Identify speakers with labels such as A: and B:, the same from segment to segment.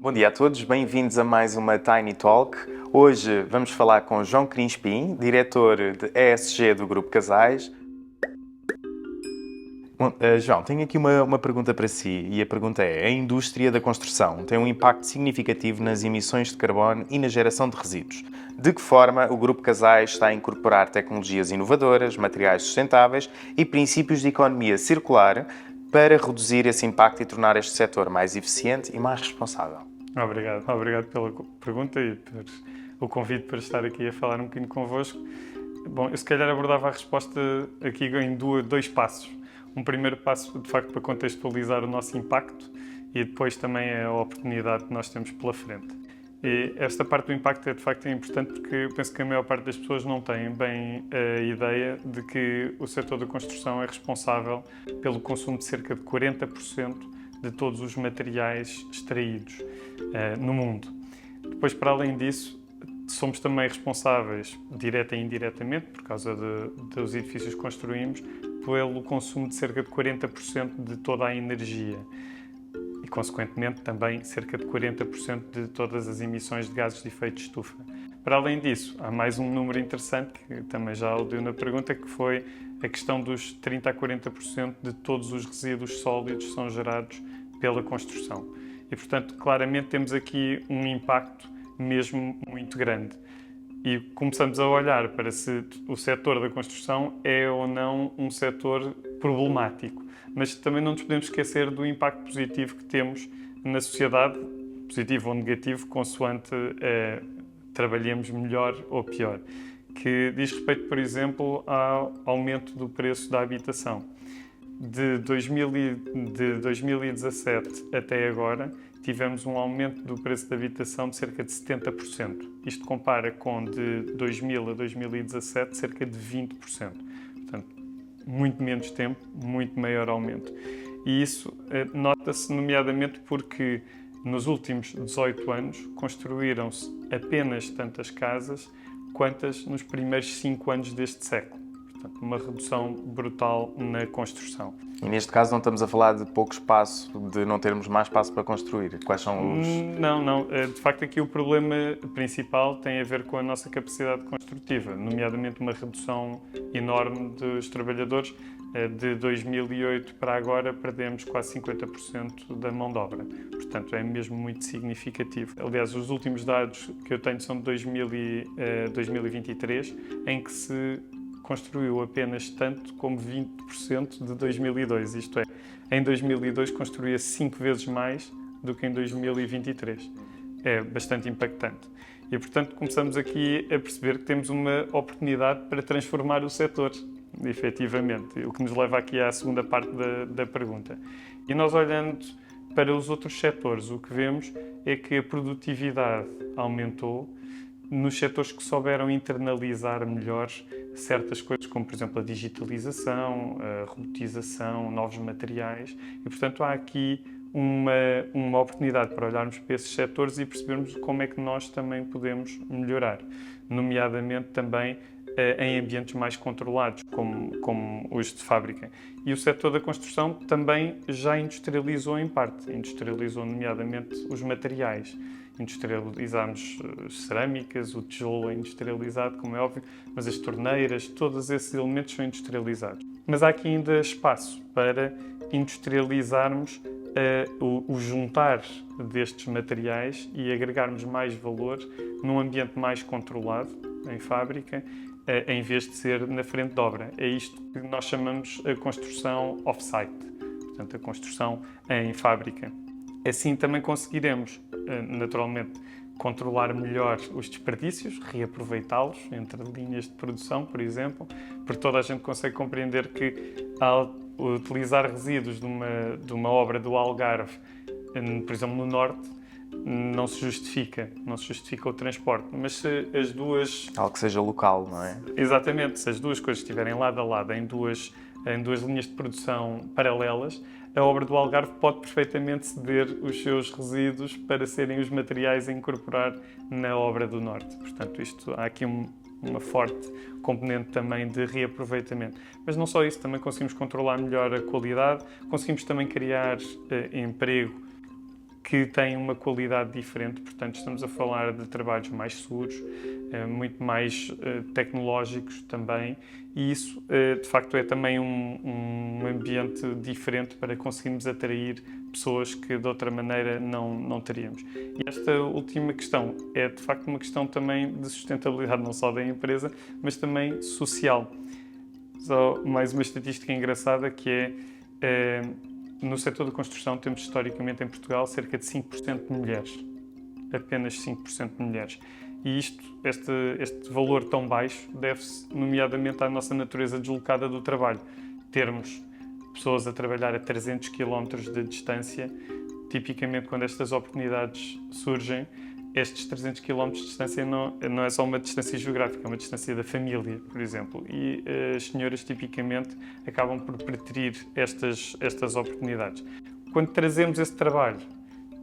A: Bom dia a todos, bem-vindos a mais uma Tiny Talk. Hoje vamos falar com João Crispim, diretor de ESG do Grupo Casais. Bom, João, tenho aqui uma pergunta para si e a pergunta é: a indústria da construção tem um impacto significativo nas emissões de carbono e na geração de resíduos. De que forma o Grupo Casais está a incorporar tecnologias inovadoras, materiais sustentáveis e princípios de economia circular para reduzir esse impacto e tornar este setor mais eficiente e mais responsável?
B: Obrigado pela pergunta e por o convite para estar aqui a falar um bocadinho convosco. Bom, eu se calhar abordava a resposta aqui em dois passos. Um primeiro passo, de facto, para contextualizar o nosso impacto e depois também a oportunidade que nós temos pela frente. E esta parte do impacto é, de facto, importante porque eu penso que a maior parte das pessoas não tem bem a ideia de que o setor da construção é responsável pelo consumo de cerca de 40% de todos os materiais extraídos no mundo. Depois, para além disso, somos também responsáveis, direta e indiretamente, por causa dos edifícios que construímos, pelo consumo de cerca de 40% de toda a energia e, consequentemente, também cerca de 40% de todas as emissões de gases de efeito de estufa. Para além disso, há mais um número interessante, que também já o deu na pergunta, que foi a questão dos 30% a 40% de todos os resíduos sólidos que são gerados pela construção. E, portanto, claramente temos aqui um impacto mesmo muito grande. E começamos a olhar para se o setor da construção é ou não um setor problemático. Mas também não nos podemos esquecer do impacto positivo que temos na sociedade, positivo ou negativo, consoante trabalhemos melhor ou pior, que diz respeito, por exemplo, ao aumento do preço da habitação. De 2017 até agora, tivemos um aumento do preço da habitação de cerca de 70%. Isto compara com de 2000 a 2017, cerca de 20%. Portanto, muito menos tempo, muito maior aumento. E isso nota-se nomeadamente porque nos últimos 18 anos construíram-se apenas tantas casas quantas nos primeiros 5 anos deste século. Portanto, uma redução brutal na construção.
A: E neste caso não estamos a falar de pouco espaço, de não termos mais espaço para construir. Quais são os...
B: Não. De facto, aqui o problema principal tem a ver com a nossa capacidade construtiva, nomeadamente uma redução enorme dos trabalhadores. De 2008 para agora perdemos quase 50% da mão de obra. Portanto, é mesmo muito significativo. Aliás, os últimos dados que eu tenho são de 2023, em que se construiu apenas tanto como 20% de 2002. Isto é, em 2002 construía 5 vezes mais do que em 2023. É bastante impactante. E, portanto, começamos aqui a perceber que temos uma oportunidade para transformar o setor, efetivamente. O que nos leva aqui à segunda parte da pergunta. E nós, olhando para os outros setores, o que vemos é que a produtividade aumentou nos setores que souberam internalizar melhor certas coisas, como, por exemplo, a digitalização, a robotização, novos materiais. E, portanto, há aqui uma oportunidade para olharmos para esses setores e percebermos como é que nós também podemos melhorar, nomeadamente também em ambientes mais controlados, como os de fábrica. E o setor da construção também já industrializou em parte, industrializou nomeadamente os materiais. Industrializámos cerâmicas, o tijolo é industrializado, como é óbvio, mas as torneiras, todos esses elementos são industrializados. Mas há aqui ainda espaço para industrializarmos o juntar destes materiais e agregarmos mais valor num ambiente mais controlado, em fábrica, em vez de ser na frente de obra. É isto que nós chamamos a construção off-site, portanto, a construção em fábrica. Assim também conseguiremos, naturalmente, controlar melhor os desperdícios, reaproveitá-los entre linhas de produção, por exemplo, porque toda a gente consegue compreender que ao utilizar resíduos de uma obra do Algarve, por exemplo, no Norte, não se justifica o transporte, mas se as duas...
A: Algo que seja local, não é?
B: Exatamente, se as duas coisas estiverem lado a lado em duas linhas de produção paralelas, a obra do Algarve pode perfeitamente ceder os seus resíduos para serem os materiais a incorporar na obra do Norte. Portanto, há aqui uma forte componente também de reaproveitamento. Mas não só isso, também conseguimos controlar melhor a qualidade, conseguimos também criar emprego que têm uma qualidade diferente. Portanto, estamos a falar de trabalhos mais seguros, muito mais tecnológicos também, e isso, de facto, é também um ambiente diferente para conseguirmos atrair pessoas que, de outra maneira, não teríamos. E esta última questão é, de facto, uma questão também de sustentabilidade, não só da empresa, mas também social. Só mais uma estatística engraçada que é, no setor da construção temos historicamente em Portugal cerca de 5% de mulheres. Apenas 5% de mulheres. E este valor tão baixo deve-se nomeadamente à nossa natureza deslocada do trabalho. Termos pessoas a trabalhar a 300 km de distância, tipicamente quando estas oportunidades surgem, estes 300 km de distância não é só uma distância geográfica, é uma distância da família, por exemplo. E as senhoras tipicamente acabam por preferir estas oportunidades. Quando trazemos esse trabalho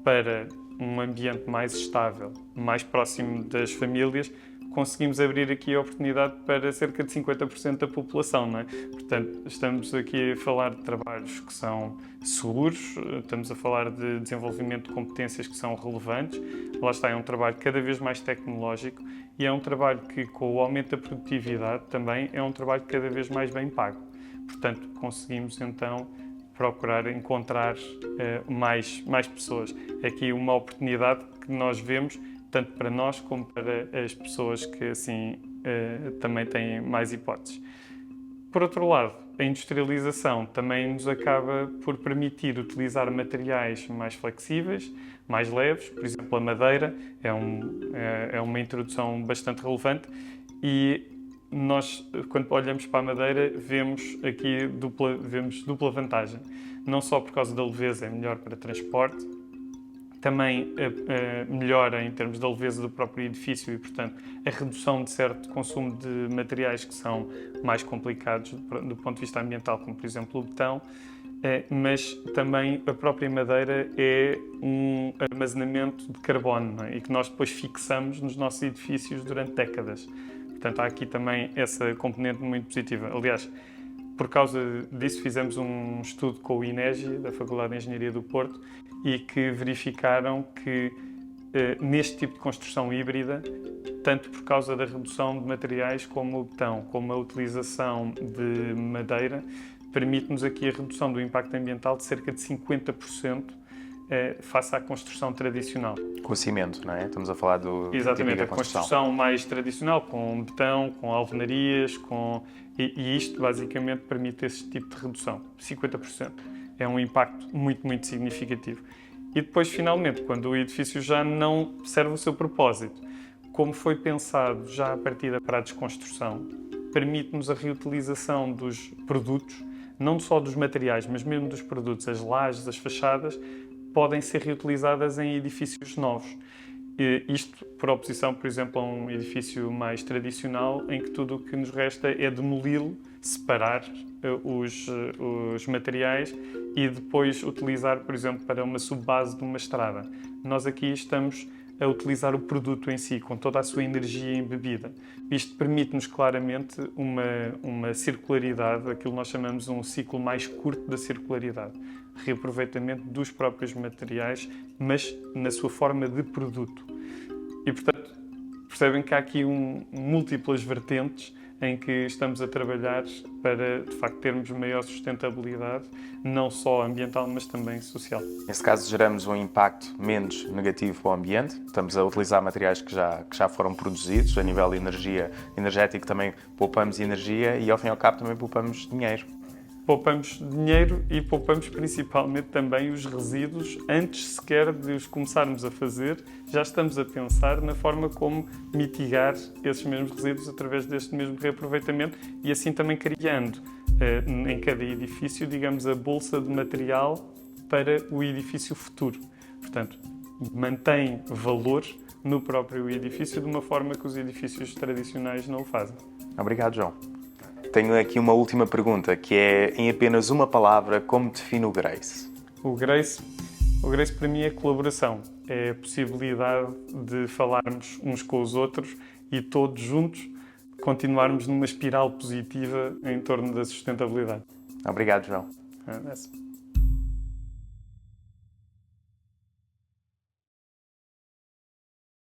B: para um ambiente mais estável, mais próximo das famílias, conseguimos abrir aqui a oportunidade para cerca de 50% da população, não é? Portanto, estamos aqui a falar de trabalhos que são seguros, estamos a falar de desenvolvimento de competências que são relevantes. Lá está, é um trabalho cada vez mais tecnológico e é um trabalho que, com o aumento da produtividade, também é um trabalho cada vez mais bem pago. Portanto, conseguimos então procurar encontrar mais pessoas. É aqui uma oportunidade que nós vemos, tanto para nós como para as pessoas que assim também têm mais hipóteses. Por outro lado, a industrialização também nos acaba por permitir utilizar materiais mais flexíveis, mais leves. Por exemplo, a madeira é uma introdução bastante relevante e nós, quando olhamos para a madeira, vemos dupla vantagem. Não só por causa da leveza, é melhor para transporte, também melhora em termos da leveza do próprio edifício e, portanto, a redução de certo consumo de materiais que são mais complicados do ponto de vista ambiental, como, por exemplo, o betão, mas também a própria madeira é um armazenamento de carbono, não é? E que nós depois fixamos nos nossos edifícios durante décadas. Portanto, há aqui também essa componente muito positiva. Aliás, por causa disso, fizemos um estudo com o INEGI, da Faculdade de Engenharia do Porto, e que verificaram que neste tipo de construção híbrida, tanto por causa da redução de materiais como o betão, como a utilização de madeira, permite-nos aqui a redução do impacto ambiental de cerca de 50% face à construção tradicional.
A: Com o cimento, não é? Estamos a falar do
B: Exatamente, a construção mais tradicional, com betão, com alvenarias, e isto basicamente permite esse tipo de redução, 50%. É um impacto muito, muito significativo. E depois, finalmente, quando o edifício já não serve o seu propósito, como foi pensado já a partir para a desconstrução, permite-nos a reutilização dos produtos, não só dos materiais, mas mesmo dos produtos, as lajes, as fachadas, podem ser reutilizadas em edifícios novos. Isto por oposição, por exemplo, a um edifício mais tradicional, em que tudo o que nos resta é demoli-lo, separar os materiais e depois utilizar, por exemplo, para uma subbase de uma estrada. Nós aqui estamos a utilizar o produto em si, com toda a sua energia embebida. Isto permite-nos claramente uma circularidade, aquilo que nós chamamos um ciclo mais curto da circularidade. Reaproveitamento dos próprios materiais, mas na sua forma de produto. E, portanto, percebem que há aqui múltiplas vertentes em que estamos a trabalhar para, de facto, termos maior sustentabilidade, não só ambiental, mas também social.
A: Nesse caso, geramos um impacto menos negativo para o ambiente. Estamos a utilizar materiais que já foram produzidos. A nível de energético também poupamos energia e, ao fim e ao cabo, também poupamos dinheiro.
B: Poupamos dinheiro e poupamos principalmente também os resíduos. Antes sequer de os começarmos a fazer, já estamos a pensar na forma como mitigar esses mesmos resíduos através deste mesmo reaproveitamento e assim também criando em cada edifício, digamos, a bolsa de material para o edifício futuro. Portanto, mantém valor no próprio edifício de uma forma que os edifícios tradicionais não o fazem.
A: Obrigado, João. Tenho aqui uma última pergunta, que é, em apenas uma palavra, como define o Grace?
B: O Grace para mim é colaboração. É a possibilidade de falarmos uns com os outros e todos juntos continuarmos numa espiral positiva em torno da sustentabilidade.
A: Obrigado, João.
B: É essa.